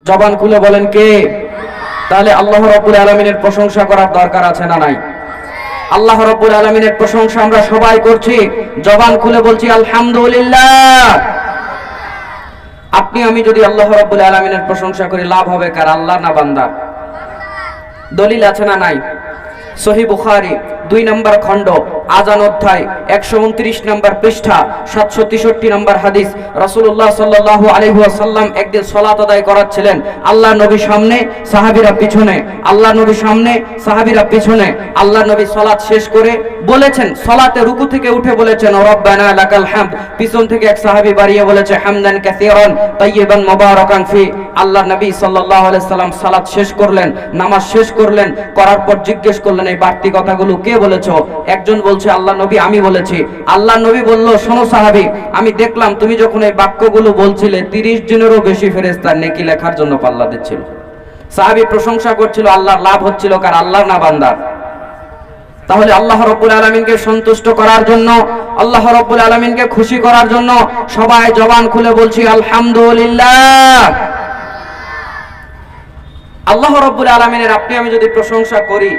জবান খুলে বলেন কে? তাহলে আল্লাহ রাব্বুল আলামিনের প্রশংসা করার দরকার আছে না নাই? আল্লাহ রাব্বুল আলামিনের প্রশংসা আমরা সবাই করছি, জবান খুলে বলছি আলহামদুলিল্লাহ। আপনি আমি যদি আল্লাহ রাব্বুল আলামিনের প্রশংসা করি, লাভ হবে কার? আল্লাহ না বান্দার? দলিল আছে না নাই? সহিহ বুখারী 2 নম্বর খণ্ড আযান অধ্যায় 129 নম্বর পৃষ্ঠা 763 নম্বর হাদিস। রাসূলুল্লাহ সাল্লাল্লাহু আলাইহি ওয়াসাল্লাম একদিন সালাত আদায় করাচ্ছিলেন। আল্লাহ নবী সামনে, সাহাবীরা পিছনে। আল্লাহ নবী সামনে, সাহাবীরা পিছনে। আল্লাহ নবী সালাত শেষ করে বলেছেন, সালাতে রুকু থেকে উঠে বলেছেন রব্বানা লাকাল হামদ। পিছন থেকে এক সাহাবী বাড়িয়ে বলেছে হামদান কাসীরান তাইয়িবান মুবারাকান ফি। আল্লাহ নবী সাল্লাল্লাহু আলাইহি সাল্লাম সালাত শেষ করলেন, নামাজ শেষ করলেন, করার পর জিজ্ঞেস করলেন এই বাড়তি কথাগুলো কে বলেছো? একজন বলছে আল্লাহ নবী আমি বলেছি। আল্লাহ নবী বলল শোনো সাহাবী, আমি দেখলাম তুমি যখন এই বাক্যগুলো বলছিলে 30 জনেরও বেশি ফেরেশতা নেকি লেখার জন্য পাল্লা দিচ্ছিল। সাহাবী প্রশংসা করছিল, আল্লাহর লাভ হচ্ছিল কার? আল্লাহর না বান্দার? তাহলে আল্লাহ রাব্বুল আলামিনকে সন্তুষ্ট করার জন্য, আল্লাহ রাব্বুল আলামিনকে খুশি করার জন্য সবাই জবান খুলে বলছি আলহামদুলিল্লাহ। আল্লাহ রাব্বুল আলামিনের আপনি আমি যদি প্রশংসা করি,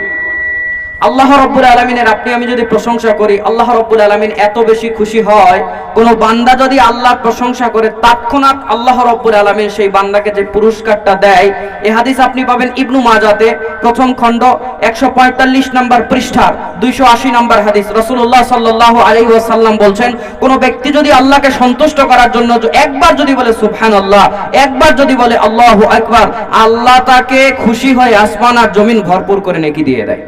আল্লাহ রাব্বুল আলামিনের আপনি আমি যদি প্রশংসা করি, আল্লাহ রাব্বুল আলামিন এত বেশি খুশি হয়, কোন বান্দা যদি আল্লাহর প্রশংসা করে তৎক্ষণাৎ আল্লাহ রাব্বুল আলামিন সেই বান্দাকে যে পুরস্কারটা দেয়। এই হাদিস আপনি পাবেন ইবনু মাজাতে প্রথম খণ্ড 145 নম্বর পৃষ্ঠার 280 নম্বর হাদিস। রাসূলুল্লাহ সাল্লাল্লাহু আলাইহি ওয়াসাল্লাম বলছেন, কোন ব্যক্তি যদি আল্লাহকে সন্তুষ্ট করার জন্য একবার যদি বলে সুবহানাল্লাহ, একবার যদি বলে আল্লাহু আকবার, আল্লাহ তাকে খুশি হয়ে আসমান আর জমিন ভরপুর করে নেকি দিয়ে দেয়।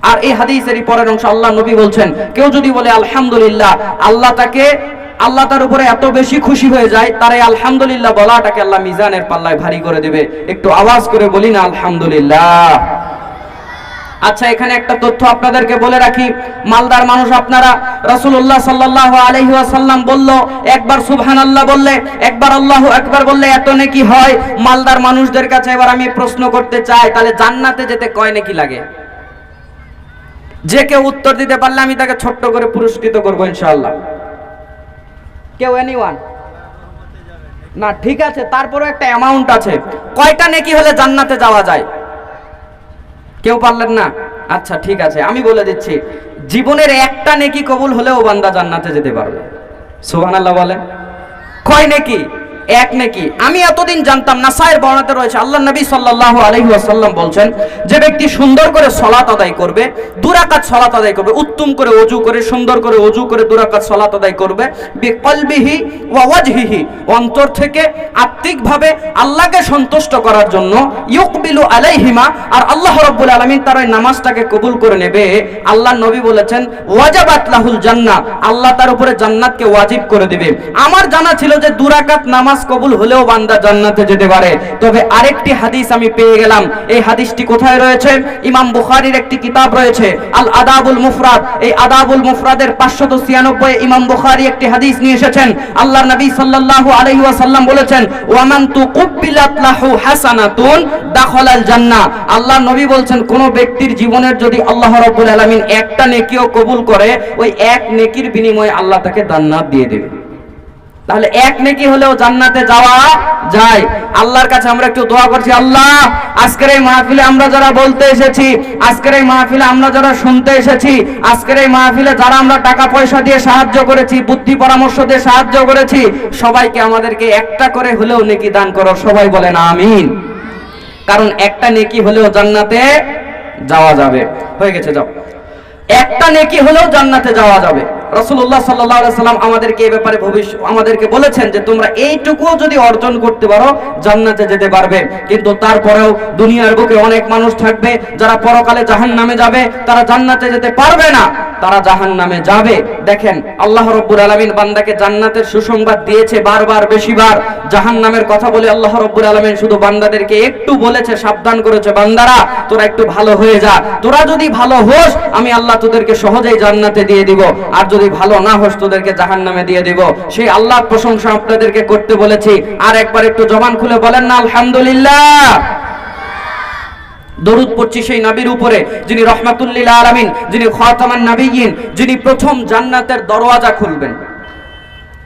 আর এই হাদিসেরই পরের অংশ আল্লাহ নবী বলছেন, কেউ যদি বলে আলহামদুলিল্লাহ, আল্লাহ তার উপরে এত বেশি খুশি হয়ে যায়, তার এই আলহামদুলিল্লাহ বলাটাকে আল্লাহ মিজানের পাল্লায় ভারী করে দেবে। একটু আওয়াজ করে বলি না আলহামদুলিল্লাহ। আচ্ছা, এখানে একটা তথ্য আপনাদেরকে বলে রাখি, মালদার মানুষ আপনারা, রাসূলুল্লাহ সাল্লাল্লাহু আলাইহি ওয়াসাল্লাম বলল একবার সুবহানাল্লাহ বললে, একবার আল্লাহু আকবার বললে এত নেকি হয়। মালদার মানুষদের কাছে এবার আমি প্রশ্ন করতে চাই, তাহলে জান্নাতে যেতে কয় নেকি লাগে? যে কেউ উত্তর দিতে পারলে আমি তাকে ছোট্ট করে পুরস্কৃত করবো ইনশাআল্লাহ। কেউ এনিওয়ান? না, ঠিক আছে, তারপরে একটা অ্যামাউন্ট আছে। কয়টা নেকি হলে জান্নাতে যাওয়া যায়? কেউ পারলেন না? আচ্ছা ঠিক আছে, আমি বলে দিচ্ছি, জীবনের একটা নেকি কবুল হলেও বান্দা জান্নাতে যেতে পারবে। সুবহানাল্লাহ বলেন। কয় নেকি? এক নেকি। আমি এতদিন জানতাম না, সাহের বর্ণনাতে রয়েছে আল্লাহ নবী সাল্লাল্লাহু আলাইহি ওয়াসাল্লাম বলছেন, যে ব্যক্তি সুন্দর করে সালাত আদায় করবে, 2 রাকাত সালাত আদায় করবে, উত্তম করে ওযু করে, সুন্দর করে ওযু করে 2 রাকাত সালাত আদায় করবে, বিকলবিহি ওয়া ওয়াজহিহি, অন্তর থেকে আত্মিকভাবে আল্লাহকে সন্তুষ্ট করার জন্য, ইউকবিলু আলাইহিমা, আর আল্লাহ রাব্বুল আলামিন তার ওই নামাজটাকে কবুল করে নেবে। আল্লাহ নবী বলেছেন ওয়াজাবাত লাহুল জান্নাহ, আল্লাহ তার উপরে জান্নাতকে ওয়াজিব করে দিবে। আমার জানা ছিল যে 2 রাকাত নামাজ কবুল হলেও বান্দা জান্নাতে যেতে পারে। তবে আরেকটি হাদিস আমি পেয়ে গেলাম। এই হাদিসটি কোথায় রয়েছে? ইমাম বুখারীর একটি কিতাব রয়েছে আল আদাবুল মুফরাদ। এই আদাবুল মুফরাদের 596 ইমাম বুখারী একটি হাদিস নিয়ে এসেছেন। আল্লাহর নবী সাল্লাল্লাহু আলাইহি ওয়াসাল্লাম বলেছেন ওয়ামান তুকুব্বিলাত লাহু হাসানাতুন দাখালাল জান্নাহ। আল্লাহর নবী বলছেন, কোন ব্যক্তির জীবনের যদি আল্লাহ রাব্বুল আলামিন একটা নেকিও কবুল করে, ওই এক নেকির বিনিময়ে আল্লাহ তাকে জান্নাত দিয়ে দেবে। তাহলে এক নেকি হলেও জান্নাতে যাওয়া যায়। আল্লাহর কাছে আমরা একটু দোয়া করছি, আল্লাহ আজকের এই মাহফিলে আমরা যারা বলতে এসেছি, আজকের এই মাহফিলে আমরা যারা শুনতে এসেছি, আজকের এই মাহফিলে যারা আমরা টাকা পয়সা দিয়ে সাহায্য করেছি, বুদ্ধি পরামর্শ দিয়ে সাহায্য করেছি, সবাইকে আমাদেরকে একটা করে হলেও নেকি দান করো। সবাই বলেন আমিন। কারণ একটা নেকি হলেও জান্নাতে যাওয়া যাবে। হয়ে গেছে, যাও। একটা নেকি হলেও জান্নাতে যাওয়া যাবে। রাসূলুল্লাহ সাল্লাল্লাহু আলাইহি ওয়াসাল্লাম আমাদেরকে এই ব্যাপারে আমাদেরকে বলেছেন যে তোমরা এইটুকুও যদি অর্জন করতে পারো জান্নাতে যেতে পারবে। কিন্তু তারপরেও দুনিয়ার বুকে অনেক মানুষ থাকবে যারা পরকালে জাহান্নামে যাবে, তারা জান্নাতে যেতে পারবে না, তারা জাহান্নামে যাবে। দেখেন আল্লাহ রাব্বুল আলামিন বান্দাকে জান্নাতের সুসংবাদ দিয়েছে বারবার, বেশিবার। জাহান্নামের কথা বলে আল্লাহ রাব্বুল আলামিন শুধু বান্দাদেরকে একটু বলেছে, সাবধান করেছে, বান্দারা তোরা একটু ভালো হয়ে যা, তোরা যদি ভালো হোস আমি আল্লাহ তোদেরকে সহজেই জান্নাতে দিয়ে দিব, আর যদি ভালো না হোস তোদেরকে জাহান্নামে দিয়ে দিব। সেই আল্লাহর প্রশংসা আপনাদেরকে করতে বলেছি। আর একবার একটু জবান খুলে বলেন না আলহামদুলিল্লাহ। দরুদ পড়ছি সেই নবীর উপরে যিনি রাহমাতুল লিল আলামিন, যিনি খাতামান নবিয়্যিন, যিনি প্রথম জান্নাতের দরওয়াজা খুলবেন,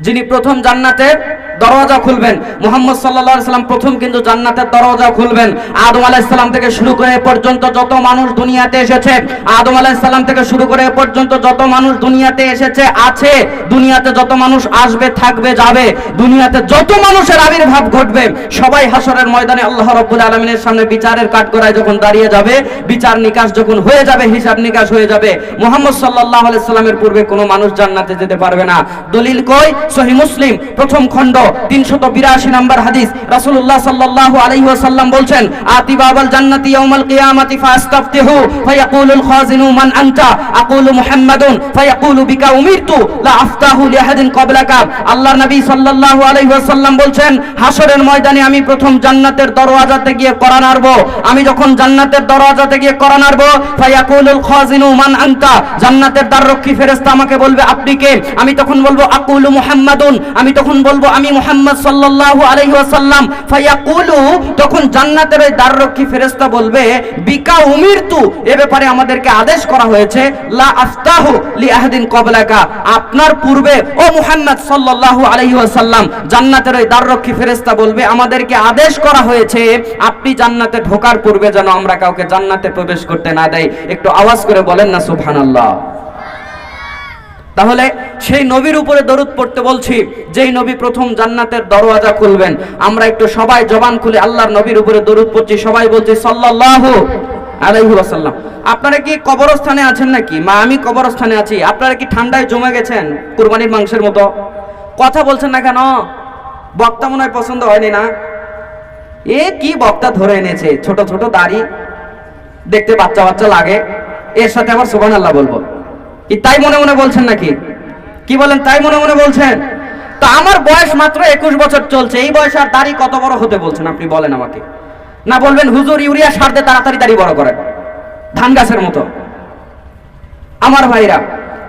যিনি প্রথম জান্নাতের দরওয়াজা খুলবেন। মুহাম্মদ সাল্লাল্লাহু আলাইহি সাল্লাম প্রথম কিন্তু জান্নাতের দরওয়াজা খুলবেন। আদম আলাইহিস সালাম থেকে শুরু করে এ পর্যন্ত যত মানুষ দুনিয়াতে এসেছে, আদম আলাইহিস সালাম থেকে শুরু করে এ পর্যন্ত যত মানুষ দুনিয়াতে এসেছে, আছে, দুনিয়াতে যত মানুষ আসবে, থাকবে, যাবে, দুনিয়াতে যত মানুষের আবির্ভাব ঘটবে, সবাই হাসরের ময়দানে আল্লাহ রাব্বুল আলামিনের সামনে বিচারের কাঠগড়ায় যখন দাঁড়িয়ে যাবে, বিচার নিকাশ যখন হয়ে যাবে, হিসাব নিকাশ হয়ে যাবে, মুহাম্মদ সাল্লাল্লাহু আলাইহি সাল্লামের পূর্বে কোনো মানুষ জান্নাতে যেতে পারবে না। দলিল কই? সহিহ মুসলিম প্রথম খণ্ড 382 নম্বর হাদিস। রাসূলুল্লাহ সাল্লাল্লাহু আলাইহি ওয়াসাল্লাম বলছেন, আতি বাবাল জান্নাতি ইয়াউমাল কিয়ামাতি ফাস্তাফতিহু ফায়াকুলুল খাজিনু মান আনতা আকুলু মুহাম্মাদুন ফায়াকুলু বিকা উমিরতু লা আফতাহু লিআহাদিন ক্বাবলাকা। আল্লাহর নবী সাল্লাল্লাহু আলাইহি ওয়াসাল্লাম বলছেন, হাসরের ময়দানে আমি প্রথম জান্নাতের দরওয়াজাতে গিয়ে করা নাড়ব। আমি যখন জান্নাতের দরওয়াজাতে গিয়ে করা নাড়ব, ফায়াকুলুল খাজিনু মান আনতা, জান্নাতের দ্বাররক্ষী ফেরেশতা আমাকে বলবে আপনি কে? আমি তখন বলবো আকুলু মুহাম্মাদুন, আমি তখন বলবো আমি মুহাম্মদ সাল্লাল্লাহু আলাইহি ওয়াসাল্লাম। ফায়াকুলু, তখন জান্নাতের ওই দ্বাররক্ষী ফেরেশতা বলবে বিকা উমিরতু, এ ব্যাপারে আমাদেরকে আদেশ করা হয়েছে, লা আফতাহু লিআহাদিন ক্বাবলাকা, আপনার পূর্বে ও মুহাম্মদ সাল্লাল্লাহু আলাইহি ওয়াসাল্লাম। জান্নাতের ওই দ্বাররক্ষী ফেরেশতা বলবে আমাদেরকে আদেশ করা হয়েছে আপনি জান্নাতে ঢোকার পূর্বে যেন আমরা কাউকে জান্নাতে প্রবেশ করতে না দেই। একটু আওয়াজ করে বলেন না সুবহানাল্লাহ। তাহলে সেই নবীর উপরে দরুদ পড়তে বলছি, যেই নবী প্রথম জান্নাতের দরওয়াজা খুলবেন। আমরা একটু সবাই জবান খুলে আল্লাহর নবীর উপরে দরুদ পড়ছি, সবাই বলছি সাল্লাল্লাহু আলাইহি ওয়াসাল্লাম। আপনারা কি কবরস্থানে আছেন নাকি? মা আমি কবরস্থানে আছি। আপনারা কি ঠান্ডায় জমে গেছেন কুরবানির মাংসের মতো? কথা বলছেন না কেন? বক্তা মনে হয় পছন্দ হয়নি না? এ কি বক্তা ধরে এনেছে, ছোট ছোট দাড়ি, দেখতে বাচ্চা বাচ্চা লাগে, এর সাথে আবার সুবহানাল্লাহ বলবো। কি তাই মনে মনে বলছেন নাকি? কি বলেন, তাই মনে মনে বলছেন? তা আমার বয়স মাত্র 21 বছর চলছে, এই বয়সে আর দাড়ি কত বড় হতে বলছেন আপনি বলেন আমাকে? না বলবেন হুজুর ইউরিয়া সার দিয়ে তাড়াতাড়ি দাড়ি বড় করেন, ধান গাছের মতো। আমার ভাইরা,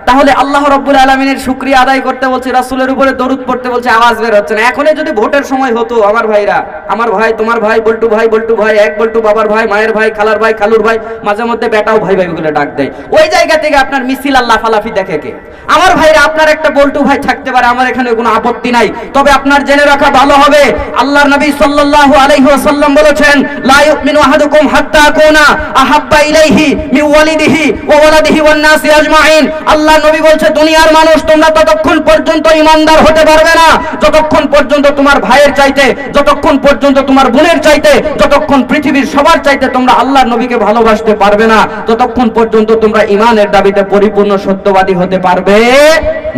তাহলে আল্লাহ রাব্বুল আলামিনের শুকরিয়া আদায় করতে বলছি, রাসূলের উপরে দরুদ পড়তে বলছি, আওয়াজ বের হচ্ছে না। এখনই যদি ভোটের সময় হতো আমার ভাইরা, আমার ভাই, তোমার ভাই, বল্টু ভাই, বল্টু ভাই, এক বল্টু, বাবার ভাই, মায়ের ভাই, খালার ভাই, খালুর ভাই, মাঝে মধ্যে বেটাও ভাই ভাই বলে ডাক দেয়, ওই জায়গা থেকে আপনার মিছিল আল্লাহ ফালাফি দেখে কে? আমার ভাইরা, আপনার একটা বল্টু ভাই থাকতে পারে, আমার এখানে কোনো আপত্তি নাই, তবে আপনার জেনে রাখা ভালো হবে আল্লাহর নবী সাল্লাল্লাহু আলাইহি ওয়াসাল্লাম বলেছেন, লা ইউমিনু আহাদুকুম হাত্তা আকুনা আহাব্বা ইলাইহি মিন ওয়ালিদিহি ওয়া ওয়ালাদিহি ওয়ান নাসি আজমাইন। আল্লাহ নবী বলছে, দুনিয়ার মানুষ তোমরা ততক্ষণ পর্যন্ত ঈমানদার হতে পারবে না যতক্ষণ পর্যন্ত তোমার ভাইয়ের চাইতে, যতক্ষণ পর্যন্ত তোমার বোনের চাইতে, যতক্ষণ পৃথিবীর সবার চাইতে তোমরা আল্লাহর নবীকে ভালোবাসতে পারবে না, ততক্ষণ পর্যন্ত তোমরা ঈমানের দাবিতে পরিপূর্ণ সত্যবাদী হতে পারবে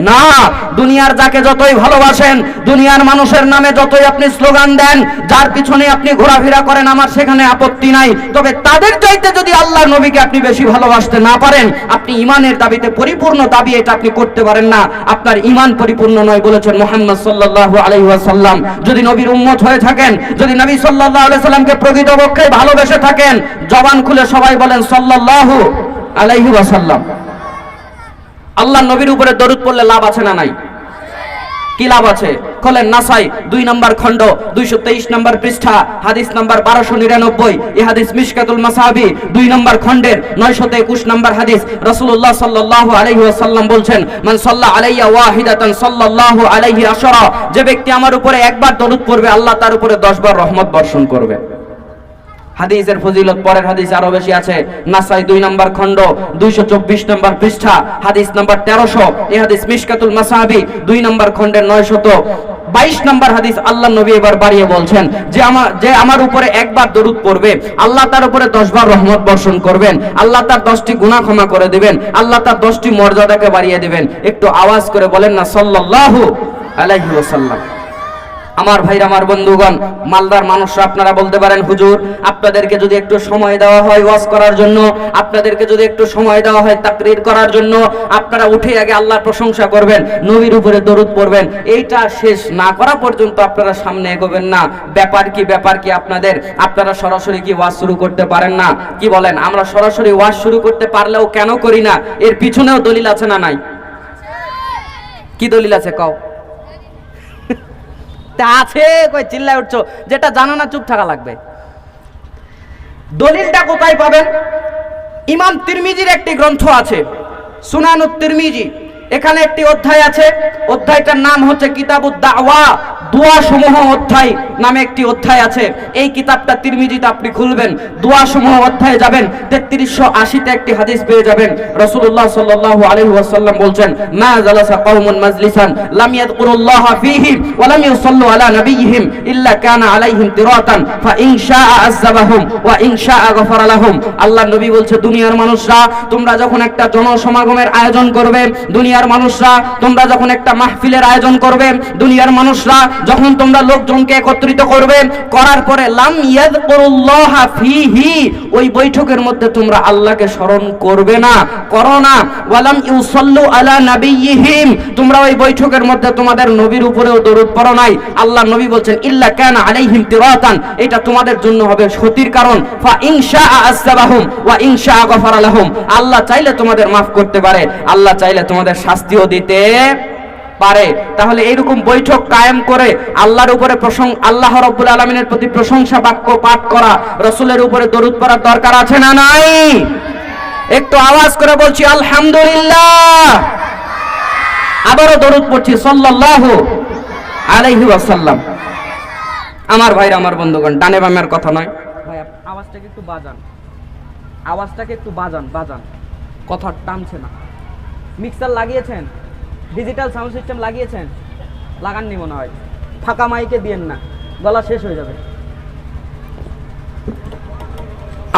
না। দুনিয়ার যাকে যতই ভালোবাসেন, দুনিয়ার মানুষের নামে যতই আপনি স্লোগান দেন, যার পিছনে আপনি ঘোরাফেরা করেন, আমার সেখানে আপত্তি নাই, তবে তাদের চাইতে যদি আল্লাহর নবীকে আপনি বেশি ভালোবাসতে না পারেন, আপনি ঈমানের দাবিতে পরিপূর্ণ দাবি এটা আপনি করতে পারেন না, আপনার ঈমান পরিপূর্ণ নয় বলেছেন মুহাম্মদ সাল্লাল্লাহু আলাইহি ওয়াসাল্লাম। যদি নবীর উম্মত হয়ে থাকেন, যদি নবী সাল্লাল্লাহু আলাইহি সাল্লামকে প্রকৃতপক্ষে ভালোবেসে থাকেন, জবান খুলে সবাই বলেন সাল্লাল্লাহু আলাইহি ওয়াসাল্লাম। আল্লাহর নবীর উপরে দরুদ পড়লে লাভ আছে না নাই? কি লাভ আছে? খোলেন নাসাই 2 নম্বর খণ্ড 223 নম্বর পৃষ্ঠা, হাদিস নাম্বার 1299। এই হাদিস মিশকাতুল মাসাবি 2 নম্বর খণ্ডের 921 নম্বর হাদিস। রাসূলুল্লাহ সাল্লাল্লাহু আলাইহি ওয়াসাল্লাম বলছেন, মান সাল্লা আলাইয়া ওয়াহিদাতান সাল্লাল্লাহু আলাইহি আশরা, যে ব্যক্তি আমার উপরে একবার দরুদ পড়বে, আল্লাহ তার উপরে 10 বার রহমত বর্ষণ করবে। হাদিসের ফজিলত পরের হাদিসে আরো বেশি আছে। নাসাই 2 নম্বর খণ্ড 224 নম্বর পৃষ্ঠা, হাদিস নাম্বার 1300। এই হাদিস মিশকাতুল মাসাবি 2 নম্বর খণ্ডের 922 নম্বর হাদিস। আল্লাহর নবী এবার বাড়িয়ে বলছেন যে আমার উপরে একবার দরুদ পড়বে, আল্লাহ তার উপরে 10 বার রহমত বর্ষণ করবেন, আল্লাহ তার 10টি গুনাহ ক্ষমা করে দিবেন, আল্লাহ তার 10টি মর্যাদাকে বাড়িয়ে দিবেন। একটু আওয়াজ করে বলেন না সাল্লাল্লাহু আলাইহি ওয়াসাল্লাম। আমার ভাইরা, আমার বন্ধুগণ, মালদার মানুষরা আপনারা বলতে পারেন, হুজুর আপনাদেরকে যদি একটু সময় দেওয়া হয় ওয়াজ করার জন্য, আপনাদেরকে যদি একটু সময় দেওয়া হয় তাকরীর করার জন্য, আপনারা উঠে আগে আল্লাহর প্রশংসা করবেন, নবীর উপরে দরুদ পড়বেন, এইটা শেষ না করা পর্যন্ত আপনারা সামনে এগোবেন না। ব্যাপার কি আপনারা সরাসরি কি ওয়াজ শুরু করতে পারেন না? কি বলেন? আমরা সরাসরি ওয়াজ শুরু করতে পারলেও কেন করি না? এর পিছনেও দলিল আছে না নাই? কি দলিল আছে কও? আছে, কই চিল্লায় উঠছো? যেটা জানো না চুপ থাকা লাগবে। দলিলটা কোথায় পাবেন? ইমাম তিরমিজির একটি গ্রন্থ আছে, সুনানুত তিরমিজি। এখানে একটি অধ্যায় আছে, অধ্যায়টার নাম হচ্ছে কিতাবুদ দাওয়া, দোয়া সমূহ অধ্যায় নামে একটি অধ্যায় আছে। এই কিতাবটা তিরমিজিতে আপনি খুলবেন, দোয়া সমূহ অধ্যায়ে যাবেন, 3380তে একটি হাদিস পেয়ে যাবেন। রাসূলুল্লাহ সাল্লাল্লাহু আলাইহি ওয়াসাল্লাম বলছেন, মা জালাসা কওমুন মাজলিসান লাম ইয়াযকুরুল্লাহ ফীহি ওয়া লাম ইউসাল্লু আলা নাবিয়্যিহিম ইল্লা কানা আলাইহিম তিরাতান ফা ইন শাআ আযাবাহুম ওয়া ইন শাআ গফারা লাহুম। আল্লাহর নবী বলছে, দুনিয়ার মানুষরা তোমরা যখন একটা জনসমাগমের আয়োজন করবে, দুনিয়ার মানুষরা তোমরা যখন একটা মাহফিলের আয়োজন করবে, দুনিয়ার মানুষরা যখন তোমরা লোকজনকে একত্রিত করবে, করার পরে লাম ইয়াযকুরুল্লাহ ফীহি, ওই বৈঠকের মধ্যে তোমরা আল্লাহকে স্মরণ করবে না, করো না। ওয়া লাম ইউসাল্লু আলা নাবিয়্যিহিম, তোমরা ওই বৈঠকের মধ্যে তোমাদের নবীর উপরেও দরুদ পড়ো নাই। আল্লাহর নবী বলছেন, ইল্লা কানা আলাইহিম তিরাতান, এটা তোমাদের জন্য হবে ক্ষতির কারণ। ফা ইন শাআ আযাবাহুম ওয়া ইন শাআ গফারা লাহুম, আল্লাহ চাইলে তোমাদের maaf করতে পারে, আল্লাহ চাইলে তোমাদের শাস্তিও দিতে পারে। তাহলে এইরকম বৈঠক কায়েম করে আল্লাহর উপরে আল্লাহ রাব্বুল আলামিনের প্রতি প্রশংসা বাক্য পাঠ করা, রাসূলের উপরে দরুদ পড়ার দরকার আছে না নাই? একটু আওয়াজ করে বলছি আলহামদুলিল্লাহ। আবারও দরুদ পড়ছি সাল্লাল্লাহু আলাইহি ওয়াসাল্লাম। আমার ভাইরা, আমার বন্ধুগণ, ডানে বামের কথা নয় ভাই, আওয়াজটাকে একটু বাজান, আওয়াজটাকে একটু বাজান, কথা টানছে না। মিক্সার লাগিয়েছেন, ডিজিটাল সাউন্ড সিস্টেম লাগিয়েছেন? লাগাননি মনে হয়। ফাঁকা মাইকে দিয়েন না, গলা শেষ হয়ে যাবে।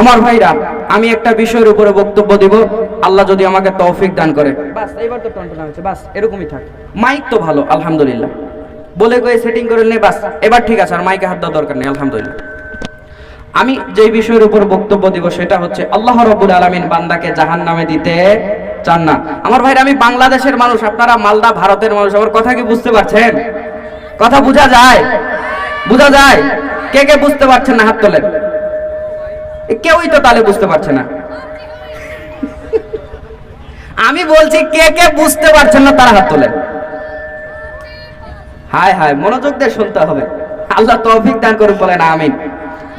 আমার ভাইরা, আমি একটা বিষয়ের উপরে বক্তব্য দিব, আল্লাহ যদি আমাকে তৌফিক দান করে। বাস এইবার তো টনটনা হয়েছে, বাস এরকমই থাক। মাইক তো ভালো আলহামদুলিল্লাহ, বলে কয়ে সেটিং করে নে, বাস এবার ঠিক আছে, আর মাইকে হাত দেওয়ার দরকার নেই আলহামদুলিল্লাহ। আমি যে বিষয়ের উপর বক্তব্য দিব সেটা হচ্ছে, আল্লাহ রাব্বুল আলামিন বান্দাকে জাহান্নামে দিতে চান না। আমার ভাইরা, আমি বাংলাদেশের মানুষ, আপনারা মালদা ভারতের মানুষ, আমার কথা কি বুঝতে পারছেন? কথা বোঝা যায়? বোঝা যায়? কে কে বুঝতে পারছেন না হাত তোলেন। কেউই তো তাহলে বুঝতে পারছে না। আমি বলছি কে কে বুঝতে পারছেন না তারা হাত তোলেন। হায় হায়, মনোযোগ দিয়ে শুনতে হবে, আল্লাহ তৌফিক দান করুন, বলেন আমিন।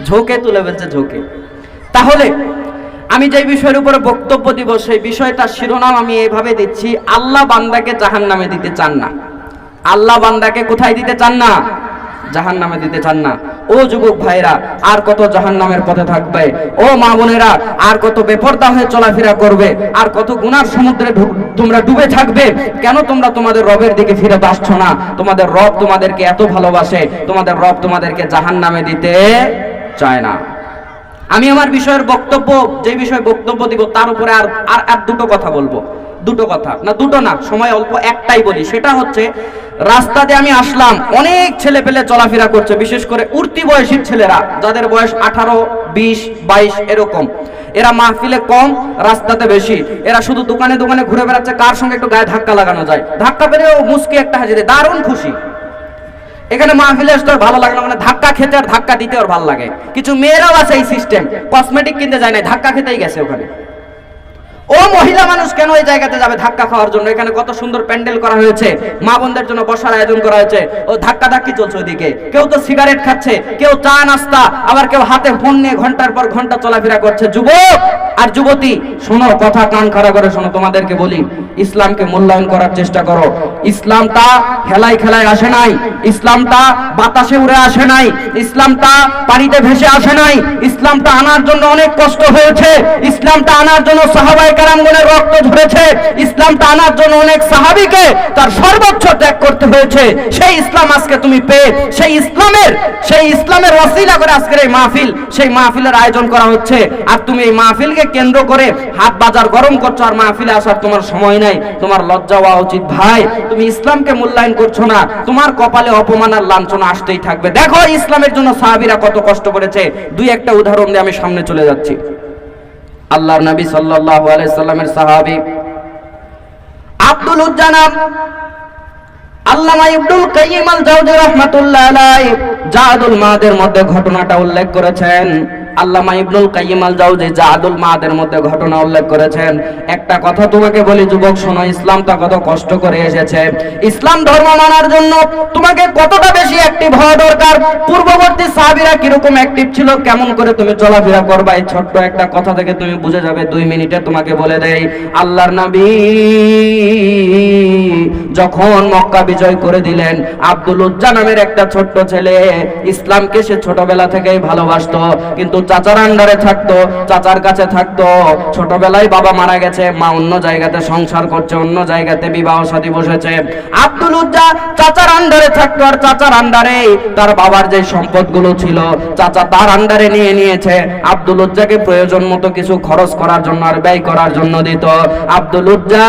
ঝোঁকে তুলে বলছে, ঝোঁকে। তাহলে আমি যে বিষয়ের উপরে বক্তব্য দিব সেই বিষয়টা শিরোনাম আমি এইভাবে দিচ্ছি, আল্লাহ বান্দাকে জাহান্নামে দিতে চান না। আল্লাহ বান্দাকে কোথায় দিতে চান না? জাহান্নামে দিতে চান না। ও যুবক ভাইরা, আর কত জাহান্নামের পথে থাকবে? ও মা বোনেরা, আর কত বেপরদা হয়ে চলাফেরা করবে? আর কত গুনার সমুদ্রে তোমরা ডুবে থাকবে? কেন তোমরা তোমাদের রবের দিকে ফিরে আসছো না? তোমাদের রব তোমাদেরকে এত ভালোবাসে, তোমাদের রব তোমাদেরকে জাহান্নামে দিতে চায় না। আমি আমার বিষয়ের বক্তব্য, যে বিষয়ে বক্তব্য দিব তার উপরে আর দুটো কথা বলবো। দুটো কথা না, দুটো না, সময় অল্প, একটাই বলি। সেটা হচ্ছে, রাস্তা দিয়ে আমি আসলাম, অনেক ছেলে পেলে চলাফেরা করছে, বিশেষ করে উঠতি বয়সীর ছেলেরা, যাদের বয়স 18, 20, 22 এরকম। এরা মাহফিলে কম, রাস্তাতে বেশি। এরা শুধু দোকানে দোকানে ঘুরে বেড়াচ্ছে, কার সঙ্গে একটু গায়ে ধাক্কা লাগানো যায়, ধাক্কা পেলেও মুস্কি একটা হাজিরে, দারুণ খুশি। এখানে মাহফিলে আসতে ভালো লাগে না, মানে ধাক্কা খেতে আর ধাক্কা দিতে আর ভালো লাগে। কিছু মেয়েরাও আছে এই সিস্টেম, কসমেটিক কিনতে যায় না, ধাক্কা খেতেই গেছে ওখানে। ও মহিলা মানুষ কেন এই জায়গাতে যাবে ধাক্কা খাওয়ার জন্য? এখানে কত সুন্দর প্যান্ডেল করা হয়েছে, মা বোনদের জন্য বসার আয়োজন করা হয়েছে, ও ধাক্কা ধাক্কি চলছে ওইদিকে। কেউ তো সিগারেট খাচ্ছে, কেউ চা নাস্তা, আবার কেউ হাতে ফোন নিয়ে ঘন্টার পর ঘন্টা চলাফেরা করছে। যুবক আর যুবতী, শোনো, কথা কান খাড়া করে শোনো, তোমাদেরকে বলি, ইসলামকে মূল্যায়ন করার চেষ্টা করো। ইসলামটা খেলায় খেলায় আসে নাই, ইসলামটা বাতাসে উড়ে আসে নাই, ইসলামটা পানিতে ভেসে আসে নাই। ইসলামটা আনার জন্য অনেক কষ্ট হয়েছে, ইসলামটা আনার জন্য সাহাবায়ে কেরামগণের রক্ত ঝরেছে, ইসলামটা আনার জন্য অনেক সাহাবীকে তার সর্বোচ্চ ত্যাগ করতে হয়েছে। সেই ইসলাম আজকে তুমি পেয়ে, সেই ইসলামের ওসিলা করে আজকের এই মাহফিল, সেই মাহফিলের আয়োজন করা হচ্ছে। আর তুমি এই মাহফিলকে কেন্দ্র করে হাত বাজার গরম করছো, আর মাহফিলে আসার তোমার সময় নাই। তোমার লজ্জা হওয়া উচিত ভাই, তুমি ইসলামকে মূল্যায়ন করছো না, তোমার কপালে অপমান আর লাঞ্ছনা আসতেই থাকবে। দেখো ইসলামের জন্য সাহাবীরা কত কষ্ট করেছে। দুই একটা উদাহরণ দিয়ে আমি সামনে চলে যাচ্ছি। আল্লাহর নবী সাল্লাল্লাহু আলাইহি সাল্লামের সাহাবী আব্দুল উজ্জানাব, আল্লামা ইবনুল কাইয়িম আল জাওজি রাহমাতুল্লাহ আলাইহি জাদুল মাদের মধ্যে ঘটনাটা উল্লেখ করেছেন। আল্লামা ইবনুল কাইয়িম আল জাওজি জাদুল মাদের মধ্যে ঘটনা উল্লেখ করেছেন। একটা কথা তোমাকে বলি যুবক, শোনো, ইসলামটা কত কষ্ট করে এসেছে। ইসলাম ধর্ম মানার জন্য তোমাকে কতটা বেশি অ্যাক্টিভ হওয়া দরকার। পূর্ববর্তী সাহাবীরা কিরকম অ্যাক্টিভ ছিল, কেমন করে তুমি চলাফেরা করবা, এই ছোট্ট একটা কথা থেকে তুমি বুঝে যাবে। 2 মিনিটে তোমাকে বলে দেই, আল্লাহর নবী যখন মক্কা বিজয় করে দিলেন, আব্দুল উজ্জা নামের একটা ছোট্ট ছেলে, ইসলামকে সে ছোটবেলা থেকেই ভালোবাসতো, কিন্তু চাচার আন্ডারে থাকতো, চাচার কাছে থাকতো। ছোটবেলায় বাবা মারা গেছে, মা অন্য জায়গাতে সংসার করছে, অন্য জায়গাতে বিবাহ শাদী বসেছে। আব্দুল উজ্জা চাচার আন্ডারে থাকতো, আর চাচার আন্ডারে তার বাবার যে সম্পদগুলো ছিল চাচা তার আন্ডারে নিয়ে নিয়েছে। আব্দুল উজ্জাকে প্রয়োজন মতো কিছু খরচ করার জন্য আর ব্যয় করার জন্য দিত। আব্দুল উজ্জা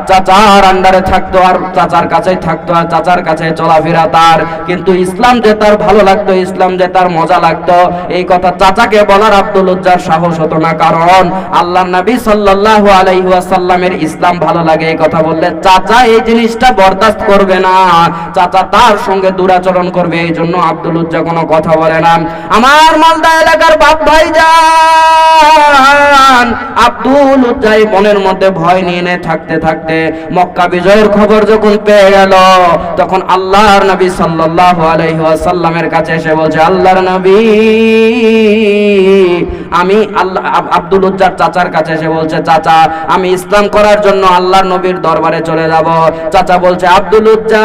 চাচার আন্ডারে থাকতো, আর চাচার কাছেই থাকতো, আর চাচার কাছে চলাফেরা তার। কিন্তু ইসলাম যে তার ভালো লাগতো, ইসলাম যে তার মজা লাগতো, এই কথা চাচাকে বলার আব্দুল উজ্জার সাহস হতো না। কারণ আল্লাহর নবী সাল্লাল্লাহু আলাইহি ওয়াসাল্লামের ইসলাম ভালো লাগে এই কথা বললে চাচা এই জিনিসটা বরদাস্ত করবে না, চাচা তার সঙ্গে দুরাচরণ করবে। এই জন্য আব্দুল উজ্জা কোনো কথা বলে না। আমার মালদা এলাকার বাপ ভাইজান, আব্দুল উজ্জা মনের মধ্যে ভয় নিয়ে থাকতে থাকতে মক্কা বিজয়ের খবর যখন পেয়ে গেল, তখন আল্লাহর নবী সাল্লাল্লাহু আলাইহি ওয়াসাল্লামের কাছে এসে বলছে, আল্লাহর নবী, আমি আব্দুল উজ্জার চাচার কাছে এসে বলছে, চাচা আমি ইসলাম করার জন্য আল্লাহর নবীর দরবারে চলে যাব। চাচা বলছে, আব্দুল উজ্জা,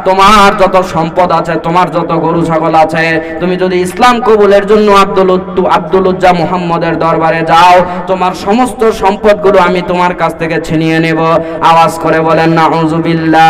তোমার যত সম্পদ আছে, তোমার যত গরু ছাগল আছে, তুমি যদি ইসলাম কবুলের জন্য আব্দুল উজ্জা মুহাম্মদের দরবারে যাও, তোমার সমস্ত সম্পদগুলো আমি তোমার কাছ থেকে ছিনিয়ে নেব। আওয়াজ করে বলেন নাউযুবিল্লাহ।